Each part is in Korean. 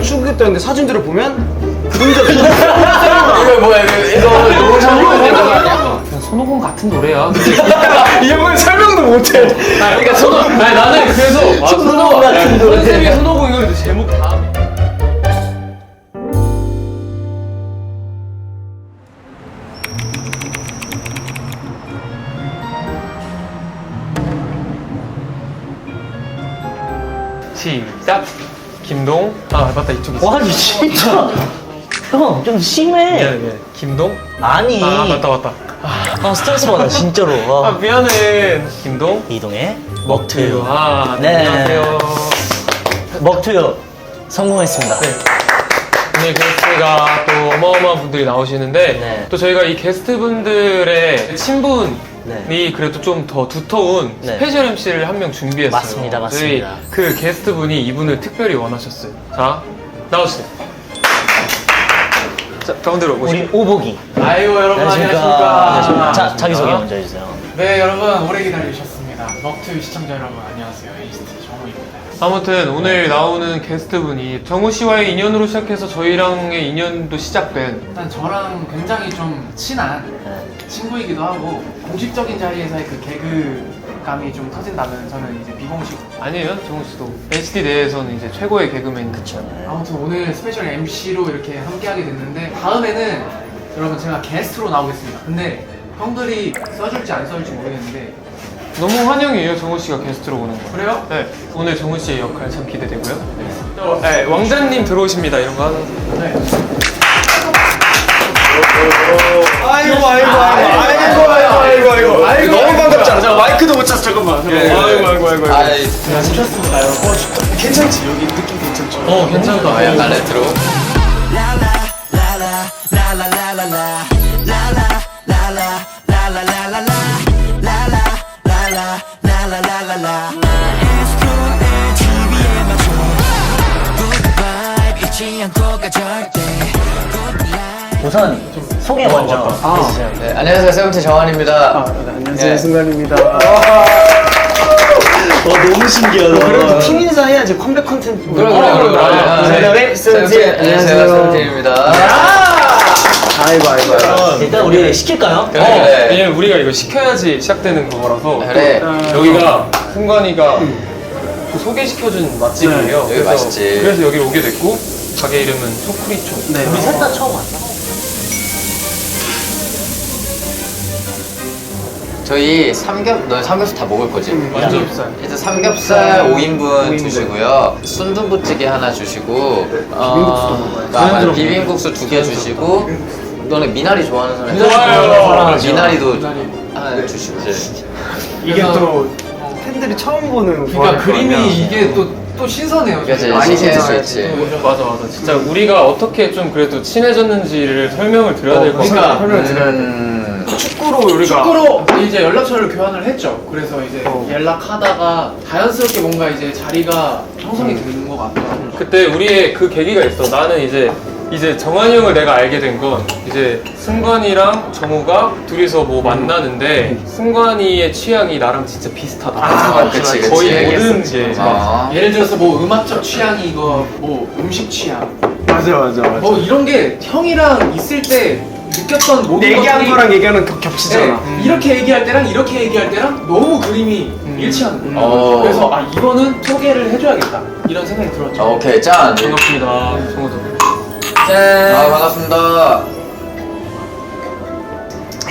추격했다는데 사진들을 보면 그림자 이거 뭐야 이거 영상 그냥 손오공 같은 노래야. 이 형은 설명도 못해. 그러니까 아니 나는 그래서 손오공 같은 노래. 컨셉이 손오공 이거 제목 다. 시작. 김동. 아 맞다 이쪽이지. 와, 진짜. 형, 좀 심해. 미안해. 김동. 아니. 아 맞다. 스트레스 받아, 진짜로. 아 미안해. 김동. 이동의 먹투유. 먹투유. 아 네. 안녕하세요. 먹투유 성공했습니다. 네. 오늘 게스트가 또 어마어마한 분들이 나오시는데 네. 또 저희가 이 게스트분들의 친분이 네. 그래도 좀 더 두터운 네. 스페셜 MC를 한 명 준비했어요. 맞습니다, 맞습니다. 저희 그 게스트분이 이분을 특별히 원하셨어요. 자, 나오시죠. 자, 가운데로 우리 모시고. 오복이. 아이고 여러분 안녕하십니까. 안녕하십니까. 자, 자기소개 먼저 해주세요. 네 여러분 오래 기다리셨습니다. 먹투 시청자 여러분 안녕하세요. 에이스트 정우입니다. 아무튼 오늘 나오는 게스트분이 정우 씨와의 인연으로 시작해서 저희랑의 인연도 시작된 일단 저랑 굉장히 좀 친한 네. 친구이기도 하고 공식적인 자리에서의 그 개그감이 좀 터진다면 저는 이제 비공식. 아니에요? 정우 씨도 HD 내에서는 이제 최고의 개그맨. 그쵸. 네. 아무튼 오늘 스페셜 MC로 이렇게 함께하게 됐는데 다음에는 여러분 제가 게스트로 나오겠습니다. 근데 형들이 써줄지 안 써줄지 모르겠는데 너무 환영이에요, 정우 씨가 게스트로 오는 거. 그래요? 네, 오늘 정우 씨의 역할 참 기대되고요. 네, 왕자님 들어오십니다. 이런 거 하는. 네. 아이고 너무 반갑잖아. 잠깐 마이크도 못 찼어. 잠깐만. 아이고. 오셨습니까요? 괜찮지 여기 느낌 괜찮죠? 괜찮다. 약간 레트로. 우선 소개 먼저 해주세요. 네, 안녕하세요. 세븐틴 정환입니다. 안녕하세요 네. 승관입니다. 너무 신기하다. 그래도 팀 인사 해야지 컴백 컨텐츠. 그래. 네, 세븐틴. 안녕하세요. 세븐틴입니다. 아이고. 일단 우리 시킬까요? 그래. 왜냐면 우리가 이거 시켜야지 시작되는 거라서. 그래. 여기가 승관이가 그 소개시켜준 맛집이에요. 여기 맛있지. 그래서 여기 오게 됐고 가게 이름은 초쿠리초. 네. 우리 셋 다 처음 왔어. 저희 너 삼겹살 다 먹을 거지? 완전 일단 삼겹살 5인분 주시고요. 순두부찌개 하나 주시고, 비빔국수 2개 주시고, 너네 미나리 좋아하는 사람 좋아요. 미나리도 하나 주시고. 이게 또 팬들이 처음 보는. 그러니까 그림이 이게 또 신선해요. 그치, 많이 신기했지. 맞아. 진짜 우리가 어떻게 좀 그래도 친해졌는지를 설명을 드려야 될 것 같아. 그러니까 축구로 우리가 축구로 이제 연락처를 교환을 했죠. 그래서 이제 연락하다가 자연스럽게 뭔가 이제 자리가 형성이 되는 것 같더라고요. 그때 우리의 그 계기가 있어. 나는 이제 정한이 형을 내가 알게 된 건 이제 승관이랑 정우가 둘이서 뭐 만나는데 승관이의 취향이 나랑 진짜 비슷하다. 그치. 거의 모든 게 예를 들어서 뭐 음악적 취향이고 뭐 음식 취향 맞아. 뭐 이런 게 형이랑 있을 때 느꼈던 모든 얘기하는 것들이 거랑 얘기하는 거 겹치잖아. 네, 이렇게 얘기할 때랑 이렇게 얘기할 때랑 너무 그림이 일치하는 거예요. 그래서 이거는 소개를 해줘야겠다 이런 생각이 들었죠. 오케이, 짠. 반갑습니다. 정우도. 짠. 반갑습니다.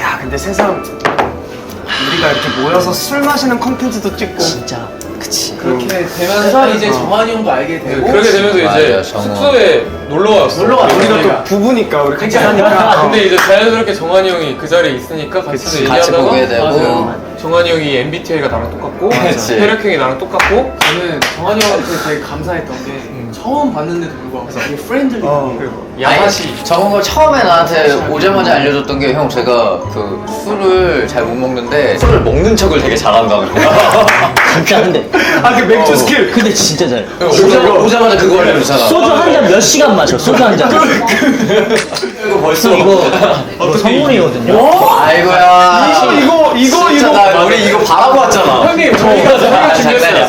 야 근데 세상 우리가 이렇게 모여서 술 마시는 컨텐츠도 찍고 진짜. 그치. 그렇게 되면서 이제 정환이 형도 알게 되고 그렇게 되면서 이제 맞아요, 정우. 숙소에 놀러 왔어. 놀러 왔어. 우리가 우리가. 또 부부니까 우리 같이 그러니까. 하니까. 근데 이제 자연스럽게 정한이 형이 그 자리에 있으니까 같이 같이 얘기하다가 보게 되고. 맞아요. 정한이 형이 MBTI가 나랑 똑같고 그치. 혈액 형이 나랑 똑같고 저는 정환이 형한테 되게 감사했던 게 처음 봤는데도 불구하고 되게 프렌들리 그리고 야사시. 정은 걸 처음에 나한테 오자마자 알려줬던 게 형 제가 그 술을 잘 못 먹는데 술을 먹는 척을 되게 잘한다는 거야. 진짜 근데 그 맥주 스킬. 근데 진짜 잘해. 오자마자 그거 알려주잖아. 소주 한 잔 몇 시간 마셔? 소주 한 잔. 그리고 벌써 이거 어떻게 선물이거든요. 아이고야. 이거 나 우리 이거 바라고 왔잖아. 형님 저희가 장난이야.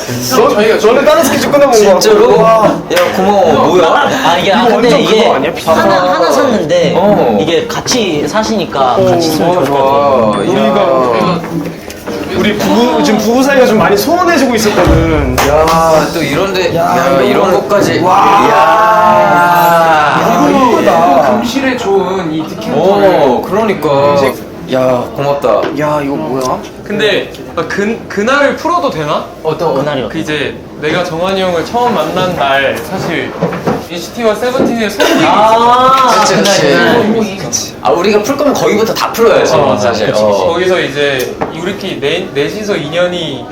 너는 다른 스케줄 끝나고 온 거야. 진짜로? 야 고마워. 뭐야? 아 이게 이거 근데 완전 이게 그거 아니야? 비싼 하나 샀는데 어. 이게 같이 사시니까 같이 쓰면 좋을 것 같아요. 우리가 우리 부부 지금 부부 사이가 좀 많이 소원해지고 있었거든. 야, 또 이런데, 야, 이런 것까지. 와. 야, 이쁘다. 금실에 좋은 이 디캔터를 오, 그러니까. 야, 고맙다. 야 이거 뭐야? 근데 그날을 풀어도 되나? 어떤 그날이요. 그 이제 내가 정한이 형을 처음 만난 날 사실 NCT와 세븐틴의 소속이 그치, 그치. 아, 우리가 풀 거면 거기부터 다 풀어야지, 사실. 거기서 이제 우리끼리 넷이서 인연이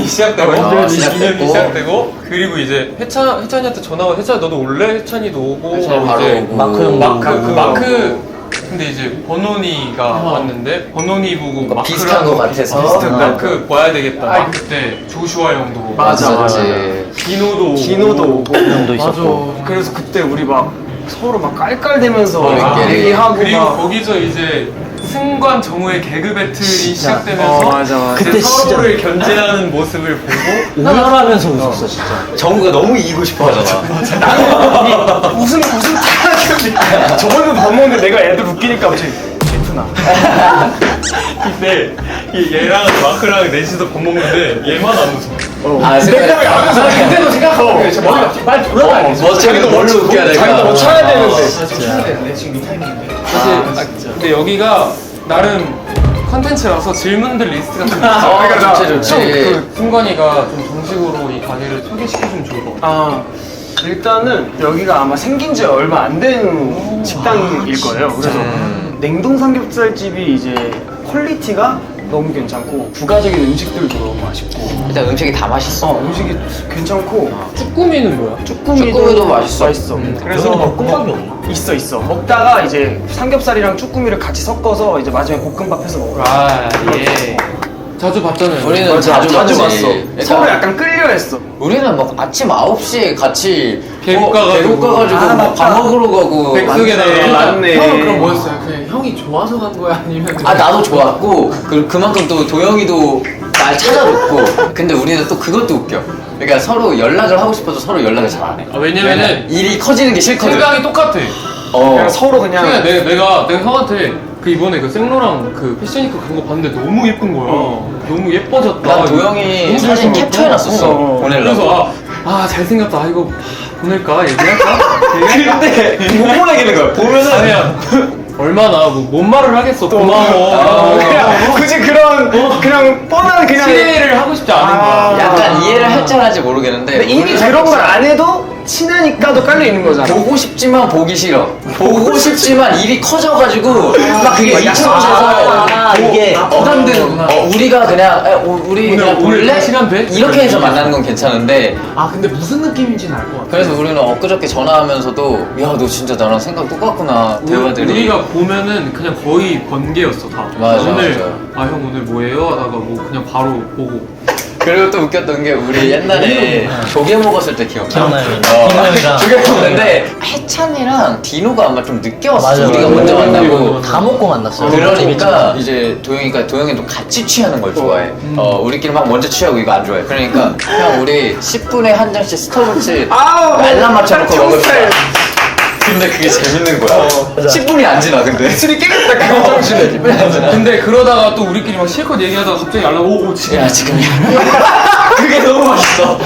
시작되고 시작됐고. 인연이 시작되고 그리고 이제 해찬이한테 전화가 해찬 너도 올래? 해찬이도 오고 해찬이 바로 이제 오고. 마크 형 마크 근데 이제 버논이가 왔는데 버논이 보고 마크랑 비슷한 거 같아서. 비슷한 마크 봐야 되겠다. 마크 때 조슈아 형도 오고 맞아. 디노도 오고 형도 있었고. 그래서 그때 우리 막 서로 막 깔깔대면서 우리끼리. 얘기하고 그리고 막 거기서 이제 승관 정우의 개그 배틀이 시작되면서 맞아. 이제 그때 서로를 견제하는 모습을 보고 우울하면서 웃었어 진짜. 정우가 너무 이기고 싶어 하잖아. 무슨 타락이야. 저번에 밥 먹는데 내가 애들 웃기니까 갑자기 예쁘나. 근데 얘랑 마크랑 넷이서 밥 먹는데 얘만 안 웃어. 아, 그때도 생각하고 저 머리가 빨리 돌아가야 돼. 뭐, 자기도 뭘로 웃겨야 될까? 자기도 뭐 쳐야 되는데. 지금 쳐야 되는데 지금 이 타이밍인데. 근데 여기가 나름 컨텐츠라서 질문들 리스트가 좀 있어. 그러니까 좋지, 좋지. 그 승관이가 좀 정식으로 이 가게를 소개시켜주면 좋을 것 같아. 아 일단은 여기가 아마 생긴 지 얼마 안 된 식당일 거예요. 그래서 냉동 삼겹살집이 이제 퀄리티가 너무 괜찮고 부가적인 음식들도 너무 맛있고 일단 음식이 다 맛있어. 음식이 괜찮고 쭈꾸미는 뭐야? 쭈꾸미도 맛있어. 그래서 볶음밥이 없나? 있어 먹다가 이제 삼겹살이랑 쭈꾸미를 같이 섞어서 이제 마지막에 볶음밥 해서 먹어요. 아 예. 자주 봤잖아요. 우리는 자주 봤어. 봤지. 서로 약간 끌려했어. 우리는 막 아침 9시에 같이 계곡 가가지고. 막 밥 먹으러 가고. 백숙에다가 맞네. 형은 그럼 뭐였어요? 그냥 형이 좋아서 간 거야 아니면 아 나도 좋았고 그만큼 또 도영이도 날 찾아줬고. 근데 우리는 또 그것도 웃겨. 그러니까 서로 연락을 하고 싶어도 서로 연락을 잘 안 해. 아, 왜냐면은 일이 커지는 게 싫거든. 생각이 똑같아. 그냥 서로 그냥 그냥 내가 형한테 그 이번에 그 생로랑 그 패션위크 그런 거 봤는데 너무 예쁜 거야. 너무 예뻐졌다. 난 도영이 너무 사진 예쁜 캡처해놨었어. 거야. 보내려고. 그래서 잘생겼다. 아, 이거 보낼까? 얘기할까? 근데 못 보내기는 거야. 보면은 아니야. 얼마나 뭔 말을 하겠어. 고마워. 그냥 굳이 그냥 뻔한 그냥 시대를 하고 싶지 않은 거야. 약간 이해를 할 줄 알지 모르겠는데. 근데 이미 우리는 그런 걸 안 해도 친하니까도 깔려 있는 거잖아. 보고 싶지만 보기 싫어. 보고 싶지만 일이 커져가지고 막 그게 미쳐져서 이게 부담되는구나. 우리가 그냥 우리 그냥 볼래? 시간 돼? 이렇게 해서 만나는 건 괜찮은데 아 근데 무슨 느낌인지는 알 것 같아. 그래서 우리는 엊그저께 전화하면서도 야 너 진짜 나랑 생각 똑같구나 대화들이. 우리가 보면은 그냥 거의 번개였어 다. 맞아, 오늘 맞아. 형 오늘 뭐예요? 하다가 뭐 그냥 바로 보고. 그리고 또 웃겼던 게 우리 옛날에 조개 먹었을 때 기억나? 기억나요. 디노 형이랑. 조개 먹는데 해찬이랑 디노가 아마 좀 늦게 왔어. 맞아, 우리가 맞아. 먼저 만나고. 다 먹고 만났어요. 그러니까 이제 도영이도 같이 취하는 걸 좋아해. 우리끼리 막 먼저 취하고 이거 안 좋아해. 그러니까 형 우리 10분에 한 잔씩 스타벅스 알람 맞춰놓고 먹을 거야. 근데 그게 재밌는 거야. 10분이 안 지나 근데. 술이 깨겠다 그거 정신에. 근데 그러다가 또 우리끼리 막 실컷 얘기하다가 갑자기 알람 오고 지금. 야 지금이야. 그게 너무 맛있어.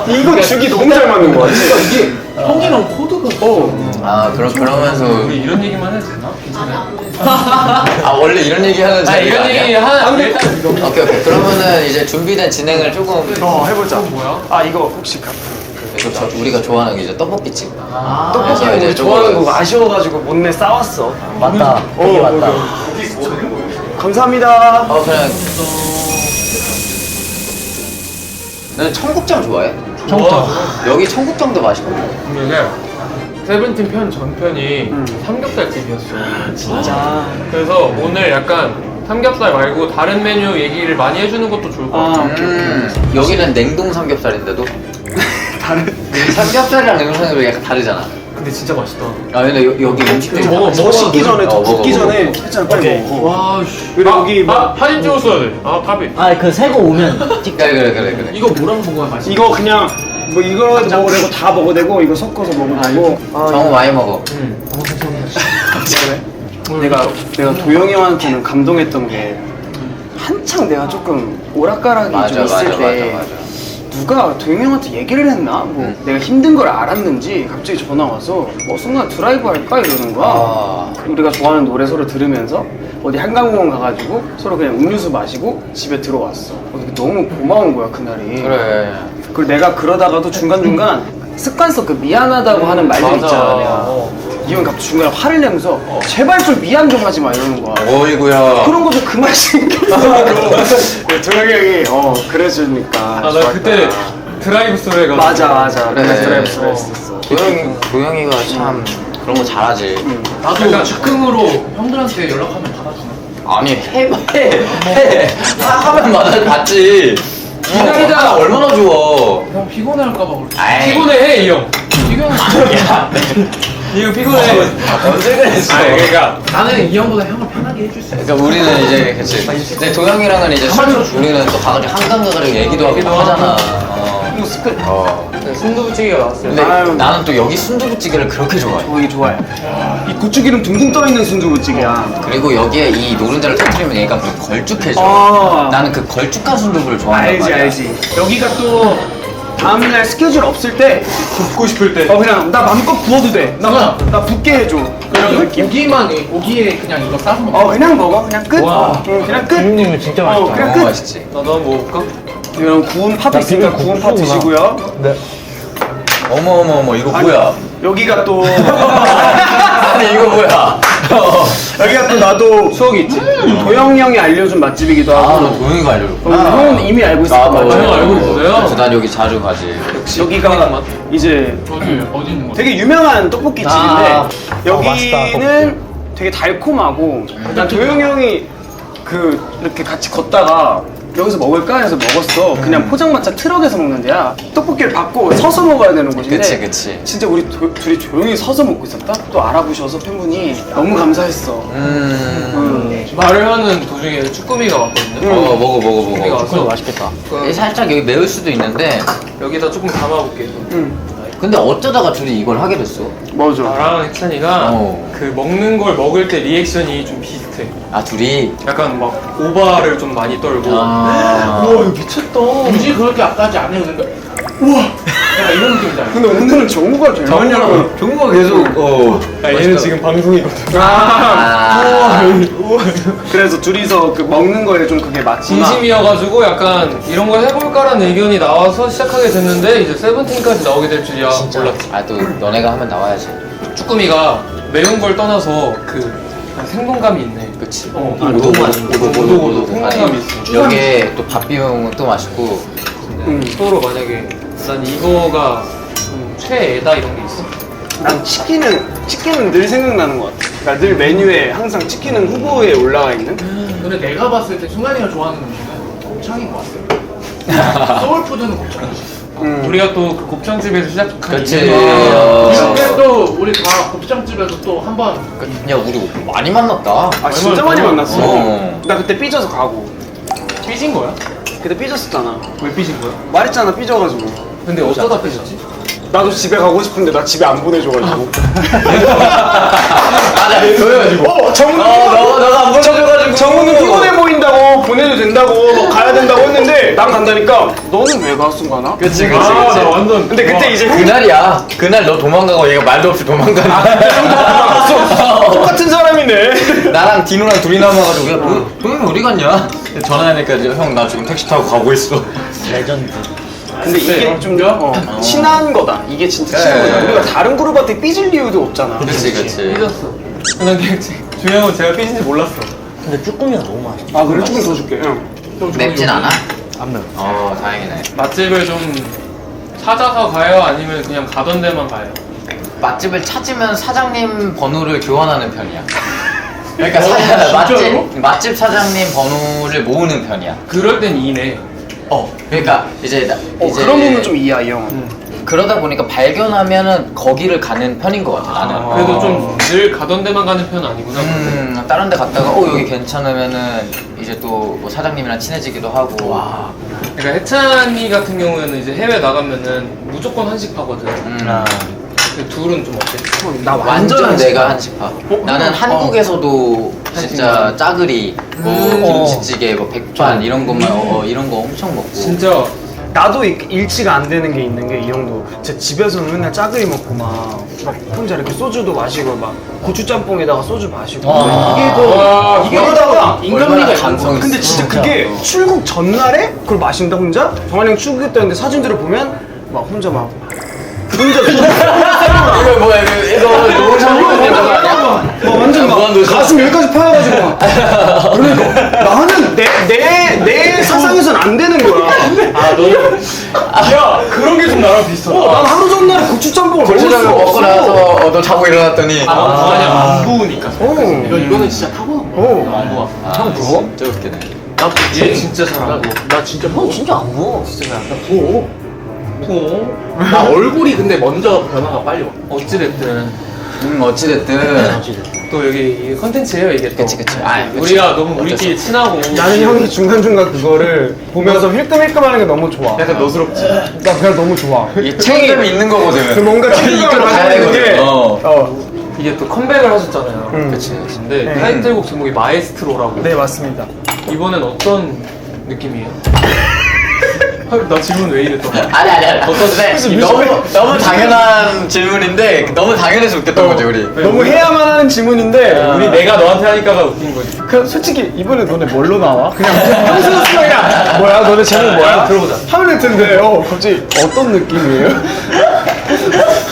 이거 죽이 너무 잘 맞는 거야. 이게 형이랑 코드가 아 그러면서 우리 이런 얘기만 해도 되나? 괜찮아요? 아 원래 이런 얘기 하는 아 자리가 이런 아니야? 얘기 하나 일단 오케이 그러면은 이제 준비된 진행을 조금 해보자. 뭐야? 아 이거 혹시 우리가 좋아하는 게 이제 떡볶이집. 떡볶이 그래서 이제 우리 좋아하는 조금- 거 아쉬워가지고 못내 싸웠어. 맞다. 되게 맞다. 감사합니다. 그냥 나는 청국장 좋아해. 청국장. 여기 청국장도 맛있거든. 보면은 세븐틴 편 전편이 삼겹살집이었어. 진짜. 그래서 오늘 약간 삼겹살 말고 다른 메뉴 얘기를 많이 해주는 것도 좋을 것 같아. 여기는 냉동 삼겹살인데도 다른 삼겹살이랑 냉동 삼겹살이 약간 다르잖아. 근데 진짜 맛있다. 아 근데 여기 음식들이 먹어, 다 먹어. 씻기 전에 더 먹어, 붓기 먹어, 전에 먹어. 했잖아. 빨리 먹어. 와 씨. 그리고 여기 막 사진 찍었어야 돼. 아, 까비. 아, 그 새거 오면 찍자. 그래. 이거 뭐랑 먹어야 맛있어? 이거 그냥 뭐 이거 먹어도 되고 다 먹어도 되고 이거 섞어서 먹어도 되고. 정우 많이 먹어. 내가 도영이 형한테는 감동했던 게 한창 내가 조금 오락가락이 좀 있을 때 누가 도영이 형한테 얘기를 했나? 뭐 내가 힘든 걸 알았는지 갑자기 전화 와서 순간 드라이브 할까? 이러는 거야. 아. 우리가 좋아하는 노래 서로 들으면서 어디 한강공원 가가지고 서로 그냥 음료수 마시고 집에 들어왔어. 너무 고마운 거야 그날이. 그래. 그리고 내가 그러다가도 중간중간 습관성 그 미안하다고 하는 말들 맞아. 있잖아 내가. 이 형이 갑자기 중간에 화를 내면서 제발 좀 미안 좀 하지 마 이러는 거야. 어이구야. 그런 거 좀 그만 신경 쓰고 도영이 형이 그래주니까 아, 나 좋았다. 그때 드라이브 소리가. 맞아 그래. 그래 드라이브 스루 했었어. 도영이가 참 그런 거 잘하지. 나도 약간- 즉흥으로 형들한테 연락하면 받아주나? 아니 해. 하면 받지. 기다리다 얼마나 좋아. 형 피곤해할까봐 그렇지. 아이. 피곤해, 이 형. 피곤해. 이 형 피곤해. 언제 그랬어? 아니, 그러니까. 나는 이 형보다 형을 편하게 해줄 수 있어. 그러니까 우리는 이제 그치. 근데 도영이랑은 이제 우리는 또 가가지고 한강 가가지고 얘기도 하고 하잖아. 순두부찌개가 나왔어요. 근데 아유. 나는 또 여기 순두부찌개를 그렇게 좋아해. 도영이 좋아해. 이 고추기름 둥둥 떠있는 순두부찌개야. 그리고 여기에 이 노른자를 터뜨리면 얘가 그 걸쭉해져. 아. 나는 그 걸쭉한 순두부를 좋아한단 말이야. 알지. 여기가 또 다음날 스케줄 없을 때 굽고 싶을 때. 그냥 나 맘껏 구워도 돼. 나 붓게 해줘. 그런 느낌. 고기에 그냥 이거 싸서 먹어. 그냥 먹어. 그냥 끝. 와. 그냥 끝. 부모님은 진짜 맛있다. 그냥 너무 끝. 맛있지. 나도 한번 먹어볼까? 이런 구운 팥 있으니까 구운 팥 드시고요. 어머 이거 뭐야? 여기가 또 아니 이거 뭐야? 여기가 또 나도 추억이 있지? 도영이 형이 알려준 맛집이기도 아, 너 하고. 도영이가 알려줬구나. 형은 이미 알고 있을 거 나도 같아. 알고 있어요? 그래서 난 여기 자주 가지. 여기가 이제 어디 있는 거? 되게 유명한 떡볶이 집인데 아, 여기는 되게 달콤하고 난 도영이 형이 이렇게 같이 걷다가 여기서 먹을까 해서 먹었어. 그냥 포장마차 트럭에서 먹는 데야. 떡볶이를 받고 서서 먹어야 되는 곳인데 그치. 진짜 우리 둘이 조용히 서서 먹고 있었다? 또 알아보셔서 팬분이 너무 감사했어. 말을 하는 도중에 쭈꾸미가 왔거든요. 먹어. 쭈꾸미가 와서 맛있겠다. 살짝 여기 매울 수도 있는데. 여기다 조금 담아볼게. 근데 어쩌다가 둘이 이걸 하게 됐어? 맞아. 나랑 혜찬이가 어. 그 먹는 걸 먹을 때 리액션이 좀 비슷해. 아 둘이. 약간 막 오바를 좀 많이 떨고. 아. 우와 이거 미쳤다. 굳이 그렇게 앞까지 안 해도 된다. 우와. 약간 이런 느낌이잖아. 근데 오늘은 정우가 제일 많이 하고. 종우가 계속. 아, 얘는 지금 방송이거든. 아. 그래서 둘이서 그 먹는 거에 좀 그게 맞구나. 진심이어가지고 약간 이런 걸 해볼까라는 의견이 나와서 시작하게 됐는데 이제 세븐틴까지 나오게 될 줄이야 몰랐지. 아 또 너네가 하면 나와야지. 쭈꾸미가 매운 걸 떠나서 약간 생동감이 있네. 그치. 오도오도 생동감이 있어. 여기에 또 밥 비우면 또 맛있고. 서로 만약에 난 이거가 최애다 이런 게 있어? 난 치킨은 늘 생각나는 것 같아. 그러니까 늘 메뉴에 항상 치킨은 후보에 올라가 있는. 근데 내가 봤을 때 순간이가 좋아하는 음식은 곱창인 것 같아. 소울푸드는 곱창이지. 우리가 또 그 곱창집에서 시작한 그치. 이유가 근데 또 우리 다 곱창집에서 또 한번 야 우리 많이 만났다. 아 진짜 많이 만났어. 어. 나 그때 삐져서 가고. 삐진 거야? 그때 삐졌었잖아. 왜 삐진 거야? 말했잖아 삐져가지고. 근데 어쩌다 삐졌지? 나도 집에 가고 싶은데 나 집에 안 보내줘가지고. 그래가지고. 정우는 너가 안 보내줘가지고. 정우는 피곤해 보인다고 보내도 된다고 뭐 가야 된다고 했는데 난 간다니까 너는 왜 가 순간아? 그치. 나 완전 근데 그때 이제 그날이야. 그날 너 도망가고 얘가 말도 없이 도망가는. 똑같은 사람이네. 나랑 디노랑 둘이 남아가지고 야 도영이 어디 갔냐? 전화하니까 이제 형 나 지금 택시 타고 가고 있어. 레전드. 근데 이게 좀 친한 거다. 이게 진짜 친한 네. 거다. 우리가 다른 그룹한테 삐질 이유도 없잖아. 그치. 삐졌어. 근데 중요한 건 제가 삐진지 몰랐어. 근데 쭈꾸미가 너무 맛있어. 아 그래 조금 더 줄게. 응. 맵진 않아? 안 매워. 다행이네. 맛집을 좀 찾아서 가요? 아니면 그냥 가던 데만 가요? 맛집을 찾으면 사장님 번호를 교환하는 편이야. 그러니까 진짜로? 맛집 사장님 번호를 모으는 편이야. 그럴 땐 이네. 그러니까 이제 그런 부분 좀 이해야 이 형은. 그러다 보니까 발견하면은 거기를 가는 편인 것 같아 나는. 그래도 좀 늘 가던 데만 가는 편은 아니구나. 다른 데 갔다가 여기 괜찮으면은 이제 또 뭐 사장님이랑 친해지기도 하고. 그러니까 해찬이 같은 경우에는 이제 해외 나가면은 무조건 한식파거든. 근데 둘은 좀 어때? 나 완전 완전 내가 한식파. 나는 한국에서도 진짜 짜글이, 뭐 김치찌개, 뭐 백반 이런 것만 이런 거 엄청 먹고. 진짜 나도 일치가 안 되는 게 있는 게 이 형도 제 집에서는 맨날 짜글이 먹고 막 혼자 이렇게 소주도 마시고 막 고추짬뽕에다가 소주 마시고 이게 더다가 얼마나 감성이 근데 있어. 진짜 그게 출국 전날에 그걸 마신다 혼자? 정한이 형 출국했다는데 사진들을 보면 막 혼자 이거 뭐야 이거 노상훈 된다고 아니야? 완전 막 무한도전. 가슴 여기까지 파여가지고 막 그러니까 나는 내 사상에선 안 되는 거야. 야 그런 게 좀 나랑 비슷하다. 난 하루 전날에 고추짬뽕을 고추장을 먹고 나서 너 자고 일어났더니 아니 안 부으니까. 이거는 진짜 타고난 거야. 안 부어. 형 부어? 진짜 웃기네. 얘 진짜 잘안 부어. 나 진짜 형 진짜 안 부어. 나 얼굴이 근데 먼저 변화가 빨리 와. 어찌됐든 어찌됐든 또 여기 이 컨텐츠예요 이게 또. 그치. 아, 그치. 우리가 너무 우리끼리 친하고. 나는 형이 중간중간 그거를 보면서 힐끔힐끔하는 게 너무 좋아. 약간 너스럽지. 나 그냥 너무 좋아. 이 책임감이 있는 그 거거든. 뭔가 책임감을 이끌어 가야 가지고 있는 게 되거든. 이게 또 컴백을 하셨잖아요. 그치. 근데 네. 타이틀곡 제목이 마에스트로라고. 네 맞습니다. 이번엔 어떤 느낌이에요? 나 질문 왜 이래 또? 아니. 근데 너무 당연한 질문인데 너무 당연해서 웃겼던 거지 우리. 너무 해야만 하는 질문인데 우리 내가 너한테 하니까가 웃긴 거지. 그냥 솔직히 이번에 너네 뭘로 나와? 그냥 평소였으면 그냥 뭐야 너네 제목 뭐야? 들어보자. 하면 될 텐데 갑자기 어떤 느낌이에요?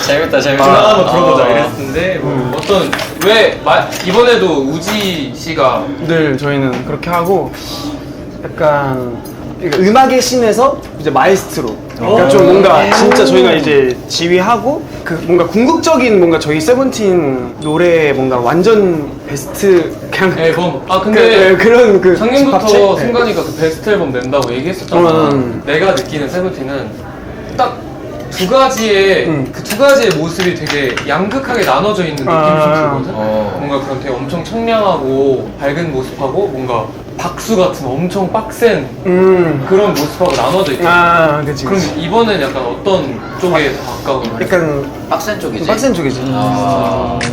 재밌다. 한번 들어보자 이랬는데 어떤 이번에도 우지 씨가 늘 저희는 그렇게 하고 약간 음악의 신에서 이제 마에스트로 그러니까 좀 뭔가 진짜 저희가 이제 지휘하고 그 뭔가 궁극적인 뭔가 저희 세븐틴 노래 뭔가 완전 베스트 그냥 앨범. 아 근데 그런 그 작년부터 집합체? 네. 승관이가 그 베스트 앨범 낸다고 얘기했었잖아. 내가 느끼는 세븐틴은 딱 두 가지의 그 두 가지의 모습이 되게 양극하게 나눠져 있는 느낌이 좀 들거든. 뭔가 그런 되게 엄청 청량하고 밝은 모습하고 뭔가 박수 같은 엄청 빡센 그런 모습하고 나눠져 있거든. 그치 그럼 이번엔 약간 어떤 쪽에 더 가까운 거야? 약간 빡센 쪽이지. 빡센 쪽이지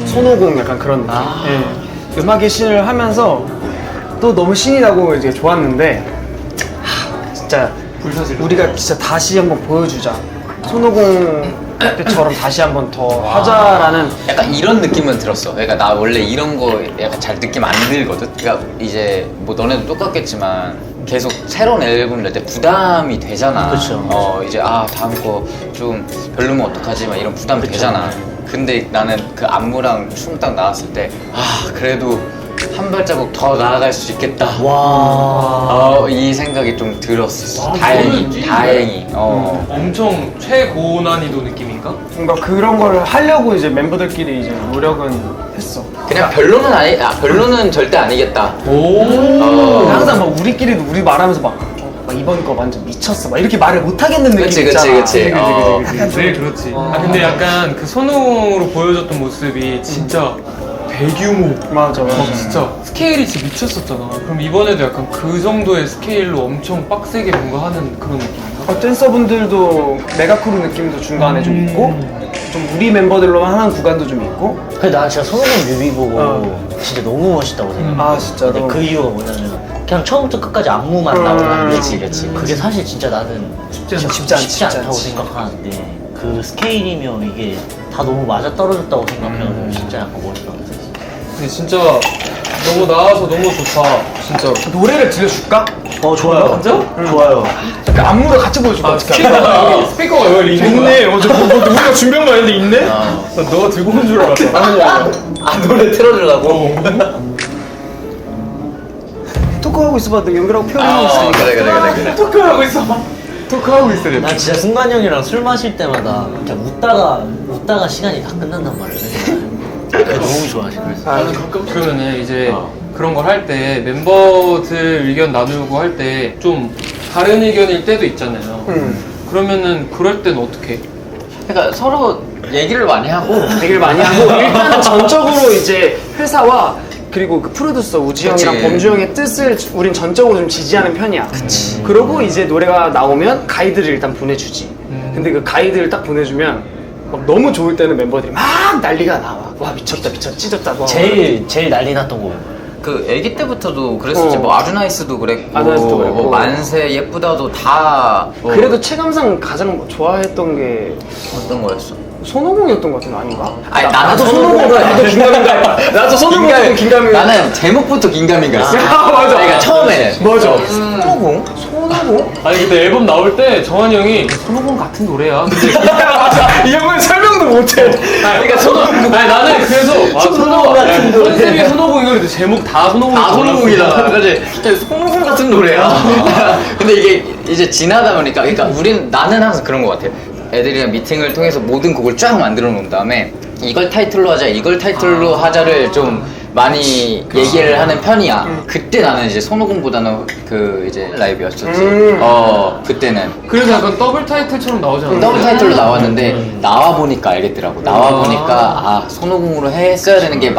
손오공 약간 그런 느낌 예. 음악의 신을 하면서 또 너무 신이 나고 이제 좋았는데 진짜 불사질. 우리가 진짜 다시 한번 보여주자 손오공 때처럼 다시 한번 더 하자라는 약간 이런 느낌은 들었어. 그러니까 나 원래 이런 거 약간 잘 느낌 안 들거든. 그러니까 이제 뭐 너네도 똑같겠지만 계속 새로운 앨범 낼 때 부담이 되잖아. 그쵸. 이제 다음 거 좀 별로면 어떡하지? 막 이런 부담이 되잖아. 근데 나는 그 안무랑 춤 딱 나왔을 때 그래도 한 발자국 더 나아갈 수 있겠다. 이 생각이 좀 들었어. 다행히. 엄청 최고난이도 느낌인가? 뭔가 그런 걸 하려고 이제 멤버들끼리 이제 노력은 했어. 그냥 별로는 절대 아니겠다. 항상 막 우리끼리도 우리 말하면서 막 이번 거 완전 미쳤어 막 이렇게 말을 못 하겠는 느낌 그치. 있잖아. 그치. 제일 그렇지. 근데 약간 그 선웅으로 보여줬던 모습이 진짜 대규모. 맞아. 진짜 스케일이 진짜 미쳤었잖아. 그럼 이번에도 약간 그 정도의 스케일로 엄청 빡세게 뭔가 하는 그런 느낌인가? 댄서분들도 메가크루 느낌도 중간에 좀 있고 좀 우리 멤버들로만 하는 구간도 좀 있고. 근데 나 진짜 손오공 뮤비 보고 진짜 너무 멋있다고 생각해. 진짜 근데 너무 그 이유가 뭐냐면 그냥 처음부터 끝까지 안무만 나오는 그치. 그게 사실 진짜 나는 쉽지 않다고 생각하는데 그 스케일이면 이게 다 너무 맞아떨어졌다고 생각해서 진짜 약간 멋있다고 생각했어. 근데 진짜 너무 나와서 너무 좋다. 진짜. 노래를 들려줄까? 좋아요. 진짜? 좋아요. 약간 안무를 같이 보여줄까? 스피커가 여기 있는 거야. 있네. 우리가 준비한 거 아닌데 있네? 너가 들고 온 줄 알았어. 노래 틀어주려고. 토크하고 있어봐. 연결하고 표현하고 있으니까. 그래. 토크하고 있어. 토크하고 있어. 난 진짜 승관 형이랑 술 마실 때마다 그냥 웃다가 시간이 다 끝난단 말이야. 그게 너무 좋아. 그래서. 그러면은 이제 그런 걸 할 때 멤버들 의견 나누고 할 때 좀 다른 의견일 때도 있잖아요. 그러면은 그럴 땐 어떻게 해? 그러니까 서로 얘기를 많이 하고 얘기를 많이 하고 일단은 전적으로 이제 회사와 그리고 그 프로듀서 우지 형이랑 그치. 범주 형의 뜻을 우린 전적으로 좀 지지하는 편이야. 그러고 이제 노래가 나오면 가이드를 일단 보내주지. 근데 그 가이드를 딱 보내주면 막 너무 좋을 때는 멤버들이 막 난리가 나와. 와 미쳤다 찢었다. 와. 제일 난리 났던 거. 그 애기 때부터도 그랬었지. 뭐 아주나이스도 그랬고, 아주나이스도 그랬고. 뭐 만세 예쁘다도 다 뭐 그래도 체감상 가장 좋아했던 게 어떤 거였어? 손오공이었던 것 같은 거 아닌가? 아니 나도 손오공으로 나도 긴가민가. 나도 손오공으로 긴가민가. 나는 제목부터 긴가민가였어. 아, 맞아. 그러니까 처음에 맞아. 손오공? 손오공? 아니 근데 앨범 나올 때 정한이 형이 손오공 같은 노래야. 근데 맞아. 이 형은 설명도 못해. 그러니까 아니 나는 그래서 손오공 같은 노래. 컨셉이 손오공 이거는데 제목 다 손오공. 다 손오공이잖아. 그렇지. 손오공 같은 노래야. 근데 이게 이제 지나다 보니까, 그러니까 나는 항상 그런 것 같아. 애들이랑 미팅을 통해서 모든 곡을 쫙 만들어 놓은 다음에 이걸 타이틀로 하자, 이걸 타이틀로 하자를 좀 많이 얘기를 하는 편이야. 그때 나는 이제 손오공보다는 그 이제 라이브였었지. 그때는 그래서 약간 더블 타이틀처럼 나오잖아. 더블 타이틀로 나왔는데 나와 보니까 알겠더라고. 나와 보니까 손오공으로 했어야 되는 게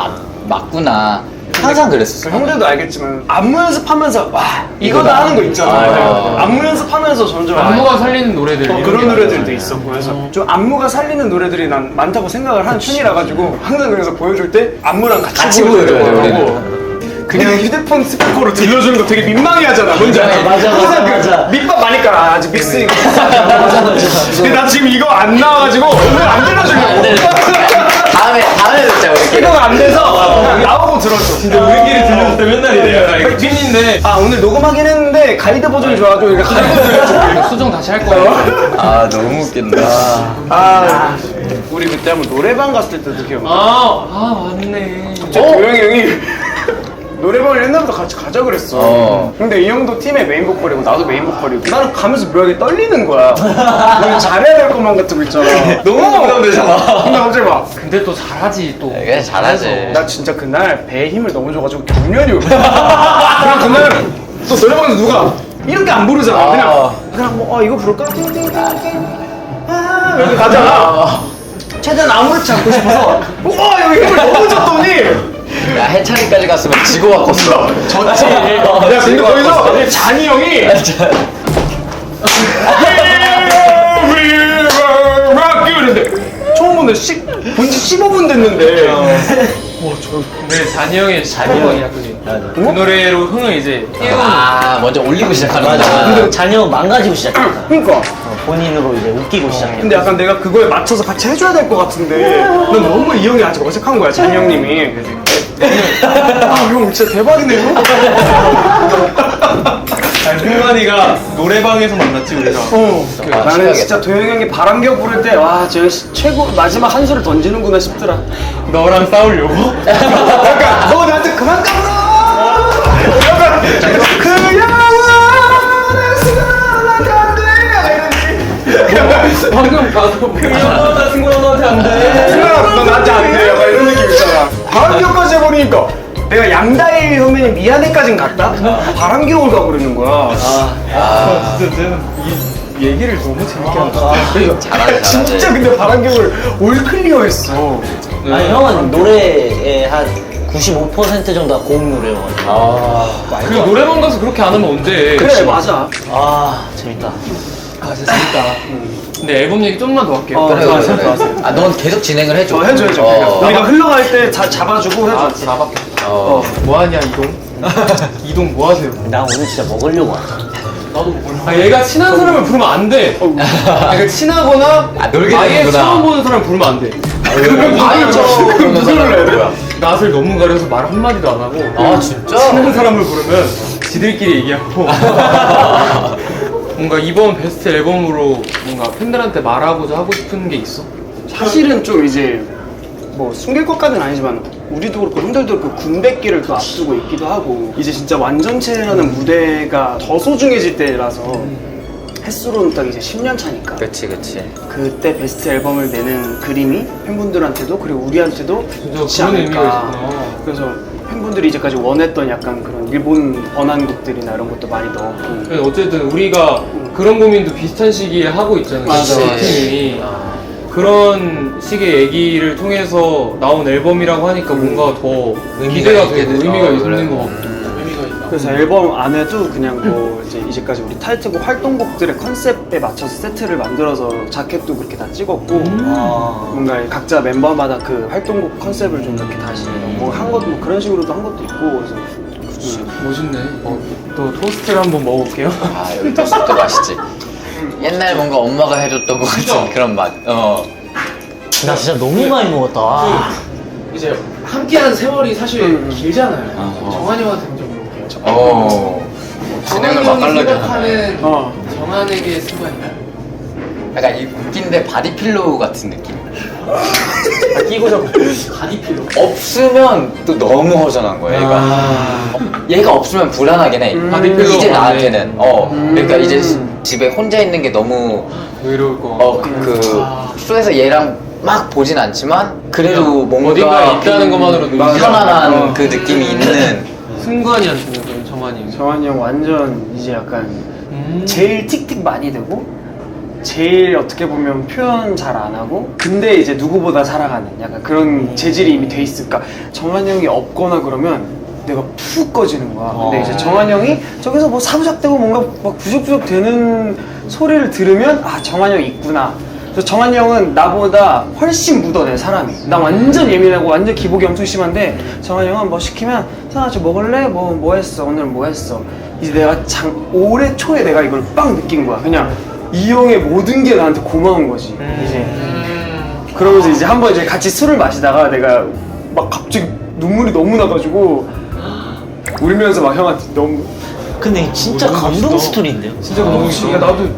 맞구나. 항상 그랬었어. 형들도 알겠지만 안무 연습하면서 와 이거다 하는 거 있잖아. 안무 연습하면서 점점 안무가 살리는 노래들 이런 그런 게 노래들도 많잖아요. 있었고 그래서 좀 안무가 살리는 노래들이 난 많다고 생각을 하는 편이라 가지고 항상 그래서 보여줄 때 안무랑 같이 보여줘야 되고 그냥 휴대폰 스피커로 들려주는 거 되게 민망해 하잖아. 뭔지 알아? 맞아. 그 밑밥 많이 깔아. 아직 믹싱. 근데 나 지금 이거 안 나와가지고 오늘 안 들려주려고. 다음에 듣자 우리끼리. 이거가 안 돼서 나오고 들었어. 근데 우리끼리 들려줄 때 맨날 이래요. 이거 핀인데 아 오늘 녹음하긴 했는데 가이드 버전이 좋아가지고 이거 가이드 버전이 수정 다시 할 거예요. 아 너무 웃긴다. 아 우리 그때 한번 노래방 갔을 때도 기억나. 맞네. 도영이 형이 노래방을 옛날부터 같이 가자 그랬어. 근데 이 형도 팀의 메인 보컬이고 나도 메인 보컬이고 나는 가면서 묘하게 떨리는 거야. 우리 잘해야 될 것만 같은 거 있잖아. 너무 부담되잖아. 근데 갑자기 막 근데 또 잘하지 또. 그래 잘하지. 나 진짜 그날 배에 힘을 너무 줘가지고 경련이 오고 그날 또 노래방에서 누가 이렇게 안 부르잖아. 그냥 뭐 이거 부를까? 띵띵띵띵 이렇게 가잖아. 최대한 아무렇지 않고 싶어서 여기 힘을 너무 줬더니 야 해찬이까지 갔으면 지고 왔겠어. 졌지. 야 근데 거기서 잔이 형이 We will rock you 이랬는데 처음 본지 15분 됐는데 근데 잔이 형의 잔이형이야 그게. 그 노래로 흥을 이제 깨우는. 먼저 올리고 시작하는 맞아. 거야. 잔영 망가지고 시작했다. 그러니까 본인으로 이제 웃기고 시작했다. 근데 약간 내가 그거에 맞춰서 같이 해줘야 될 것 같은데 난 너무 이 형이 아직 어색한 거야 잔이 형님이. 형 진짜 대박이네 형. 승관이가 노래방에서 만났지 우리가. 나는 진짜 도영이 형이 바람겨 부를 때 와 저 최고 마지막 한 소리 던지는구나 싶더라. 너랑 싸우려고? 그러니까 너 나한테 그만 까불어. 그 영원에서 나간대. 방금 가서 그 여자 친구랑 너한테 안 돼. 너 나한테 안 돼. 약간 이런 느낌 있잖아. 바람겨까지 해버리니까 내가 양다일 선배님 미안해까진 갔다. 바람겨올 가버리는 거야. 진짜 쟤는 이 얘기를 너무 재밌게 한다. 잘하지. 진짜 근데 바람겨울 올 클리어했어. 아니 형은 노래의 한 95% 정도가 고음 노래여가지고. 그 노래방 가서 그렇게 안 하면 언제? 그래 맞아. 재밌다. 진짜 재밌다. 근데 앨범 얘기 좀만 더 할게요. 그래. 넌 계속 진행을 해줘. 해줘. 우리가 흘러갈 때 잡아주고 해줘. 나밖에. 뭐 하냐 이동? 이동 뭐 하세요? 나 오늘 진짜 먹으려고 왔어. 나도 뭐. 얘가 친한 사람을 부르면 안 돼. 그러니까 친하거나 놀게 아예 되는구나. 처음 보는 사람 부르면 안 돼. 그럼 누구를 해야 돼? 낯을 너무 가려서 말 한마디도 안 하고 진짜? 친한 사람을 부르면 지들끼리 얘기하고 뭔가 이번 베스트 앨범으로 뭔가 팬들한테 말하고자 하고 싶은 게 있어? 사실은 좀 이제 뭐 숨길 것까지는 아니지만 우리도 그렇고 형들도 그렇고 군백기를 또 앞두고 있기도 하고 이제 진짜 완전체라는 무대가 더 소중해질 때라서 횟수로는 딱 이제 10년 차니까 그치. 그때 베스트 앨범을 내는 그림이 팬분들한테도 그리고 우리한테도 좋지 그런 의미가 않을까. 있구나. 그래서 팬분들이 이제까지 원했던 약간 그런 일본 번안곡들이나 이런 것도 많이 넣었고 근데 어쨌든 우리가 그런 고민도 비슷한 시기에 하고 있잖아. 맞아. 팀이. 그런 식의 얘기를 통해서 나온 앨범이라고 하니까 뭔가 더 의미가 기대가 있게 되고 되죠. 의미가 그래. 있는 것 같고. 의미가 있다. 그래서 앨범 안에도 그냥 뭐 이제까지 우리 타이틀곡 활동곡들의 컨셉에 맞춰서 세트를 만들어서 자켓도 그렇게 다 찍었고 아. 뭔가 각자 멤버마다 그 활동곡 컨셉을 좀 이렇게 다시 뭐 한 것도 뭐 그런 식으로도 한 것도 있고 그래서 멋있네. 또 토스트를 한번 먹어볼게요. 아 여기 토스트도 맛있지. 옛날 뭔가 엄마가 해줬던 것 같은 그런 맛. 나 진짜 너무 많이 먹었다. 아. 이제 함께한 세월이 사실 길잖아요. 어. 정한이 형한테 먼저 물어볼게요. 진행을 정한이 형이 맛깔나게 생각하는 어. 정한에게 승관이다. 약간 이 웃긴데 바디필로우 같은 느낌. 끼고 잡고 바디필로. 없으면 또 너무 허전한 거야 얘가. 얘가 없으면 불안하긴 해. 바디필로우가 이제 맞네. 나한테는. 그러니까 이제 집에 혼자 있는 게 너무 외로울 거. 숙소에서 얘랑 막 보진 않지만 그래도 뭔가 어딘가에 있다는 것만으로도 편안한 그 느낌이 있는. 승관이한테는 그럼 정한이. 정한이 형 완전 이제 약간 제일 틱틱 많이 되고 제일 어떻게 보면 표현 잘 안 하고 근데 이제 누구보다 살아가는 약간 그런 재질이 이미 돼 있을까. 정한이 형이 없거나 그러면 내가 푹 꺼지는 거야. 근데 이제 정한이 형이 저기서 뭐 사부작대고 뭔가 막 부적부적 되는 소리를 들으면 아 정한이 형이 있구나. 그래서 정한이 형은 나보다 훨씬 묻어내 사람이. 나 완전 예민하고 완전 기복이 엄청 심한데 정한이 형은 뭐 시키면 상아 저 먹을래? 뭐 했어? 오늘 뭐 했어? 이제 내가 올해 초에 내가 이걸 빵 느낀 거야. 그냥 이 형의 모든 게 나한테 고마운 거지. 이제 그러면서 이제 한번 이제 같이 술을 마시다가 내가 막 갑자기 눈물이 너무 나가지고 울면서 막 형한테 너무 근데 진짜 감동 스토리인데요? 진짜 너무 싫어. 나도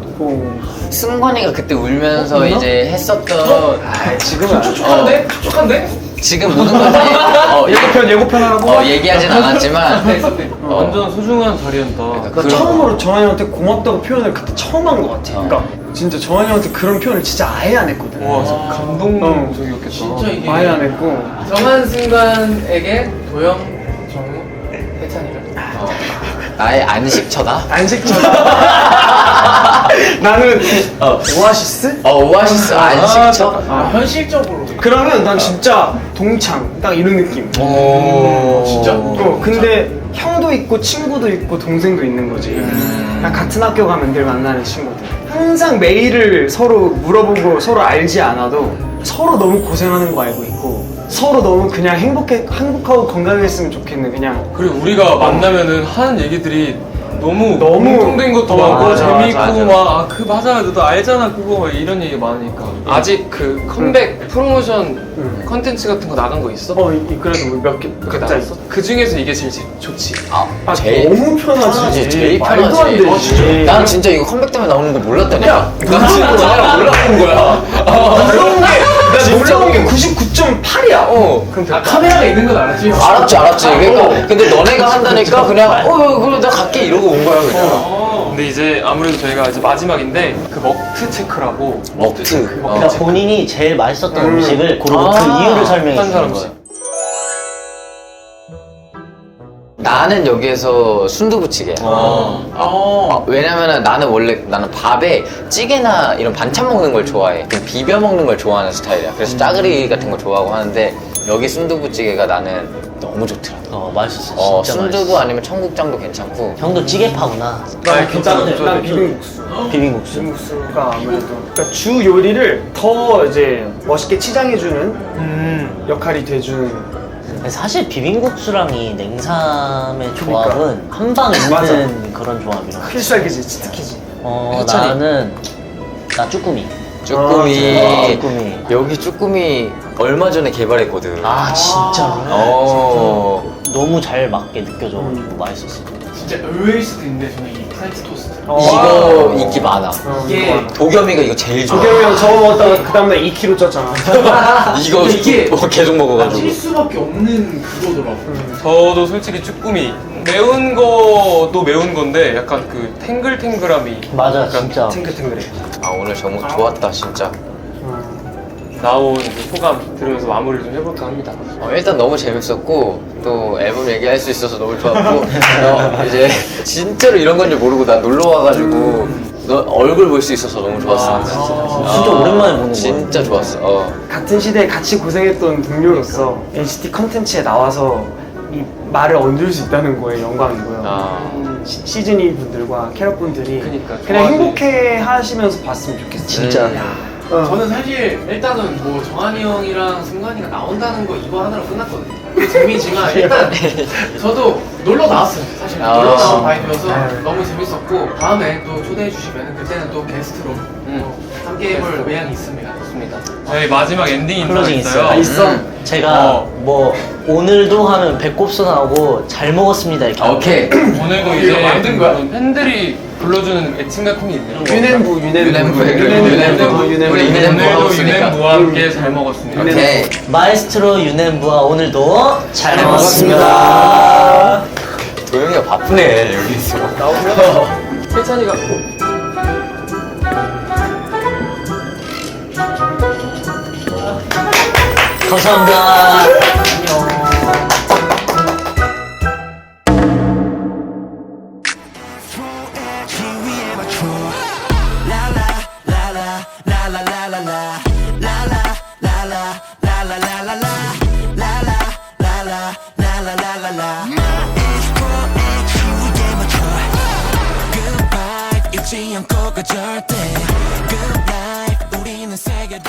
승관이가 그때 울면서 이제 했었던 지금은 촉촉한데? 촉촉한데? 지금 모든 것들이 예고편 하라고. 얘기하진 않았지만 완전 소중한 자리였다. 나 처음으로 정한이 형한테 고맙다고 표현을 그때 처음 한 것 같아. 그러니까 진짜 정한이 형한테 그런 표현을 진짜 아예 안 했거든. 와, 진짜 감동적이었겠다. 진짜 이게 아예 안 했고. 정한 승관에게 도영, 정우, 해찬이를. 나의 안식처다. 안식처다. 나는 오아시스? 오아시스 안식처. 현실적으로. 그러면 난 진짜 동창 딱 이런 느낌. 진짜? 근데 형도 있고 친구도 있고 동생도 있는 거지. 그냥 같은 학교 가면 늘 만나는 친구들. 항상 메일을 서로 물어보고 서로 알지 않아도 서로 너무 고생하는 거 알고 있고 서로 너무 그냥 행복하고 건강했으면 좋겠는 그냥. 그리고 우리가 만나면은 하는 얘기들이 너무 너무 공통된 것도 맞아, 많고 맞아, 재밌고 맞아. 막 그 맞아 너도 알잖아 그거 막 이런 얘기 많으니까. 아직 그 컴백 프로모션 컨텐츠 같은 거 나간 거 있어? 그래도 몇개 그게 나왔어? 그 중에서 이게 제일 좋지. 제일 너무 편하지. 제일 말도 안 편하지. 되지. 난 진짜 이거 컴백 때문에 나오는 거 몰랐다니까. 난 진짜 정말 몰랐던 거야. 놀라운 게 99.8이야. 아, 카메라가 있는 건 알았지? 알았지. 그러니까 근데 너네가 한다니까 그냥 그래 나 갈게 이러고 온 거야 그냥. 근데 이제 아무래도 저희가 이제 마지막인데 그 먹트 체크라고 먹트. 그러니까 본인이 제일 맛있었던 음식을 고르고 그 이유를 설명해 한 주는 사람씩. 거예요. 나는 여기에서 순두부찌개야. 왜냐면은 나는 밥에 찌개나 이런 반찬 먹는 걸 좋아해. 좀 비벼 먹는 걸 좋아하는 스타일이야. 그래서 짜글이 같은 거 좋아하고 하는데 여기 순두부찌개가 나는 너무 좋더라. 맛있었어. 진짜 순두부 맛있어. 아니면 청국장도 괜찮고. 형도 찌개파구나. 난 비빔국수. 비빔국수가 아무래도 그러니까 주 요리를 더 이제 멋있게 치장해주는 역할이 돼주는. 사실 비빔국수랑 이 냉삼의 조합은 한 방에 맞아. 있는 그런 조합이라. 필살기지, 치트키지. 나는 쭈꾸미. 쭈꾸미. 쭈꾸미. 여기 쭈꾸미 얼마 전에 개발했거든. 아 진짜로? 너무 잘 맞게 느껴져가지고 맛있었어. 진짜 의외일 수도 있는데 저는 이 프렌치 토스트. 이거 인기 많아. 이게 도겸이가 이거 제일 좋아. 도겸이 형 저거 먹었다가 그 다음날 2kg 쪘잖아. 이거 이게 계속 먹어가지고. 찔 수밖에 없는 그거더라고. 저도 솔직히 쭈꾸미 매운 거도 매운 건데 약간 그 탱글탱글함이 맞아 약간 진짜. 탱글탱글해. 오늘 정말 좋았다 진짜. 나온 그 소감 들으면서 마무리를 좀 해볼까 합니다. 일단 너무 재밌었고 또 앨범 얘기할 수 있어서 너무 좋았고 이제 진짜로 이런 건 줄 모르고 난 놀러 와가지고 너 얼굴 볼 수 있어서 너무 좋았어. 진짜 오랜만에 보는 거야. 진짜 좋았어. 같은 시대에 같이 고생했던 동료로서 NCT 컨텐츠에 나와서 이 말을 얹을 수 있다는 거에 영광이고요. 시즈니 분들과 캐럿 분들이 그러니까, 그냥 좋아하지. 행복해 하시면서 봤으면 좋겠어요. 진짜. 저는 사실 일단은 뭐 정한이 형이랑 승관이가 나온다는 거 이거 하나로 끝났거든요. 그게 재미지만 일단 저도 놀러 나왔어요. 사실 놀러 나온 바이브여서 너무 재밌었고 다음에 또 초대해 주시면 그때는 또 게스트로 함께 해볼 의향이 있습니다. 좋습니다. 저희 마지막 엔딩 인사가 클로징 있어요. 있어요. 있어? 제가 뭐 오늘도 하면 배꼽소 나오고 잘 먹었습니다 이렇게. 오케이. 오늘도 이제 만든 거야? 팬들이 불러주는 애칭 같은 게 있네요. 유넨부 우리 유넨부 오늘도 먹었으니까. 유넨부와 함께 잘 먹었습니다. 오케이. 마에스트로 유넨부와 오늘도 잘 먹었습니다. 먹었습니다. 도영이가 바쁘네 여기서. 세찬이가 감사합니다. 잊지 않고 그 절대 Good night 우리는 세계로